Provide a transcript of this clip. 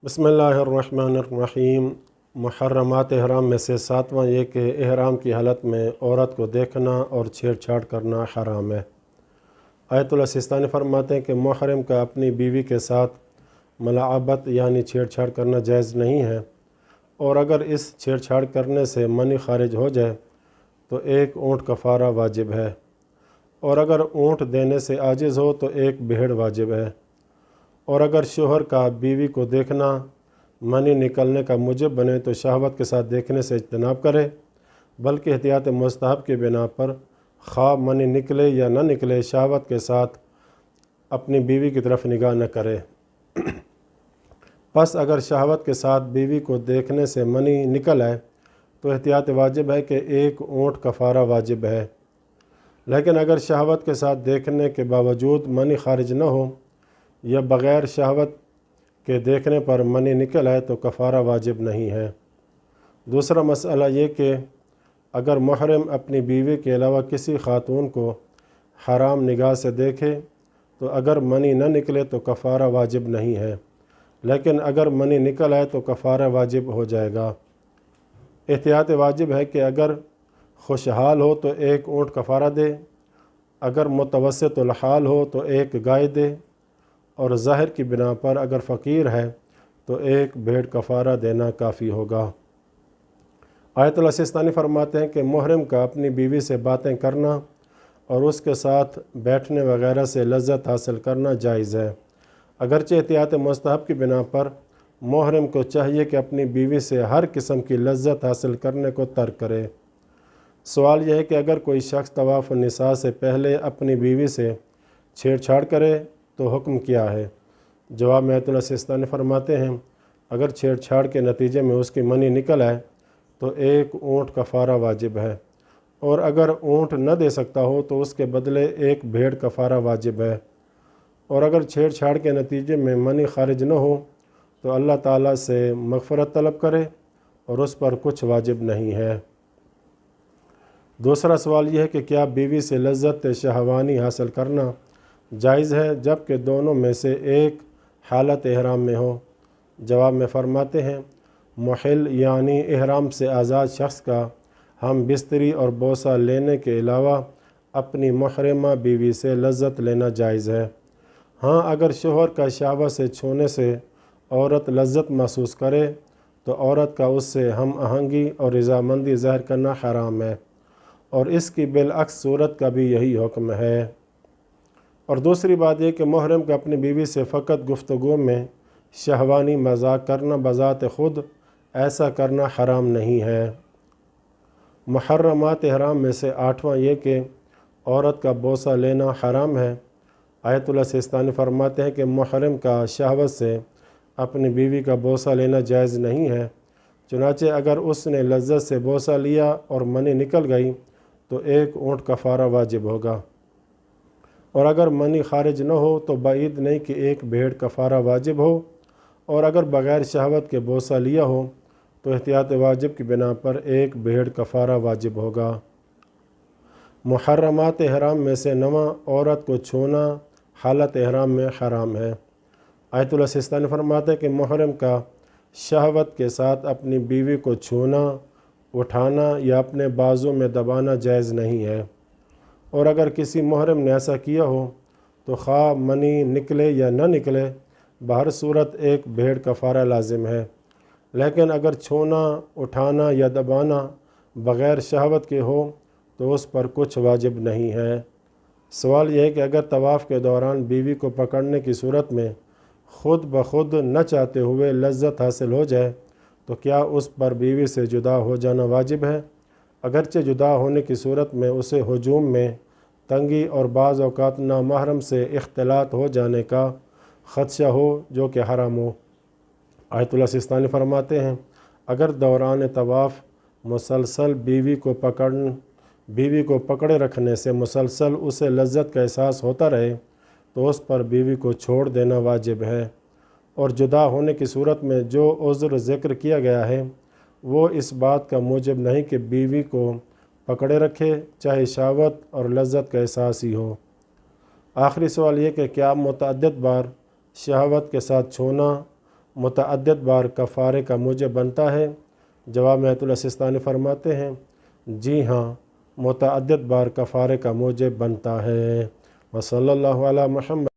بسم اللہ الرحمن الرحیم۔ محرمات احرام میں سے ساتواں یہ کہ احرام کی حالت میں عورت کو دیکھنا اور چھیڑ چھاڑ کرنا حرام ہے۔ آیت اللہ سستانی فرماتے ہیں کہ محرم کا اپنی بیوی کے ساتھ ملاعبت یعنی چھیڑ چھاڑ کرنا جائز نہیں ہے، اور اگر اس چھیڑ چھاڑ کرنے سے منی خارج ہو جائے تو ایک اونٹ کفارہ واجب ہے، اور اگر اونٹ دینے سے عاجز ہو تو ایک بھیڑ واجب ہے، اور اگر شوہر کا بیوی کو دیکھنا منی نکلنے کا موجب بنے تو شہوت کے ساتھ دیکھنے سے اجتناب کرے، بلکہ احتیاط مستحب کی بنا پر خواہ منی نکلے یا نہ نکلے شہوت کے ساتھ اپنی بیوی کی طرف نگاہ نہ کرے۔ پس اگر شہوت کے ساتھ بیوی کو دیکھنے سے منی نکل آئے تو احتیاط واجب ہے کہ ایک اونٹ کفارہ واجب ہے، لیکن اگر شہوت کے ساتھ دیکھنے کے باوجود منی خارج نہ ہو یا بغیر شہوت کے دیکھنے پر منی نکل آئے تو کفارہ واجب نہیں ہے۔ دوسرا مسئلہ یہ کہ اگر محرم اپنی بیوی کے علاوہ کسی خاتون کو حرام نگاہ سے دیکھے تو اگر منی نہ نکلے تو کفارہ واجب نہیں ہے، لیکن اگر منی نکل آئے تو کفارہ واجب ہو جائے گا۔ احتیاط واجب ہے کہ اگر خوشحال ہو تو ایک اونٹ کفارہ دے، اگر متوسط الحال ہو تو ایک گائے دے، اور ظاہر کی بنا پر اگر فقیر ہے تو ایک بھیڑ کفارہ دینا کافی ہوگا۔ آیت اللہ سستانی فرماتے ہیں کہ محرم کا اپنی بیوی سے باتیں کرنا اور اس کے ساتھ بیٹھنے وغیرہ سے لذت حاصل کرنا جائز ہے، اگرچہ احتیاط مستحب کی بنا پر محرم کو چاہیے کہ اپنی بیوی سے ہر قسم کی لذت حاصل کرنے کو ترک کرے۔ سوال یہ ہے کہ اگر کوئی شخص طواف النساء سے پہلے اپنی بیوی سے چھیڑ چھاڑ کرے تو حکم کیا ہے؟ جواب میں آیت اللہ سستانی فرماتے ہیں اگر چھیڑ چھاڑ کے نتیجے میں اس کی منی نکل آئے تو ایک اونٹ کفارہ واجب ہے، اور اگر اونٹ نہ دے سکتا ہو تو اس کے بدلے ایک بھیڑ کفارہ واجب ہے، اور اگر چھیڑ چھاڑ کے نتیجے میں منی خارج نہ ہو تو اللہ تعالیٰ سے مغفرت طلب کرے اور اس پر کچھ واجب نہیں ہے۔ دوسرا سوال یہ ہے کہ کیا بیوی سے لذت شہوانی حاصل کرنا جائز ہے جبکہ دونوں میں سے ایک حالت احرام میں ہو؟ جواب میں فرماتے ہیں محل یعنی احرام سے آزاد شخص کا ہم بستری اور بوسہ لینے کے علاوہ اپنی محرمہ بیوی سے لذت لینا جائز ہے۔ ہاں، اگر شوہر کا شہوت سے چھونے سے عورت لذت محسوس کرے تو عورت کا اس سے ہم آہنگی اور رضامندی ظاہر کرنا حرام ہے، اور اس کی بالعکس صورت کا بھی یہی حکم ہے۔ اور دوسری بات یہ کہ محرم کا اپنی بیوی سے فقط گفتگو میں شہوانی مذاق کرنا بذات خود ایسا کرنا حرام نہیں ہے۔ محرمات احرام میں سے آٹھواں یہ کہ عورت کا بوسہ لینا حرام ہے۔ آیت اللہ سستانی فرماتے ہیں کہ محرم کا شہوت سے اپنی بیوی کا بوسہ لینا جائز نہیں ہے، چنانچہ اگر اس نے لذت سے بوسہ لیا اور منی نکل گئی تو ایک اونٹ کفارہ واجب ہوگا، اور اگر منی خارج نہ ہو تو بعید نہیں کہ ایک بھیڑ کفارہ واجب ہو، اور اگر بغیر شہوت کے بوسہ لیا ہو تو احتیاط واجب کی بنا پر ایک بھیڑ کفارہ واجب ہوگا۔ محرمات احرام میں سے نواں عورت کو چھونا حالت احرام میں حرام ہے۔ آیت اللہ سستانی فرماتے ہیں کہ محرم کا شہوت کے ساتھ اپنی بیوی کو چھونا، اٹھانا یا اپنے بازو میں دبانا جائز نہیں ہے، اور اگر کسی محرم نے ایسا کیا ہو تو خواہ منی نکلے یا نہ نکلے بہر صورت ایک بھیڑ کفارہ لازم ہے، لیکن اگر چھونا، اٹھانا یا دبانا بغیر شہوت کے ہو تو اس پر کچھ واجب نہیں ہے۔ سوال یہ ہے کہ اگر طواف کے دوران بیوی کو پکڑنے کی صورت میں خود بخود نہ چاہتے ہوئے لذت حاصل ہو جائے تو کیا اس پر بیوی سے جدا ہو جانا واجب ہے؟ اگرچہ جدا ہونے کی صورت میں اسے ہجوم میں تنگی اور بعض اوقات نامحرم سے اختلاط ہو جانے کا خدشہ ہو جو کہ حرام ہو۔ آیت اللہ سستانی فرماتے ہیں اگر دوران طواف مسلسل بیوی کو پکڑے رکھنے سے مسلسل اسے لذت کا احساس ہوتا رہے تو اس پر بیوی کو چھوڑ دینا واجب ہے، اور جدا ہونے کی صورت میں جو عذر ذکر کیا گیا ہے وہ اس بات کا موجب نہیں کہ بیوی کو پکڑے رکھے چاہے شہوت اور لذت کا احساس ہی ہو۔ آخری سوال یہ کہ کیا متعدد بار شہوت کے ساتھ چھونا متعدد بار کفارے کا موجب بنتا ہے؟ جواب میں آیت اللہ سستانی فرماتے ہیں جی ہاں، متعدد بار کفارے کا موجب بنتا ہے۔ وصلی اللہ علی محمد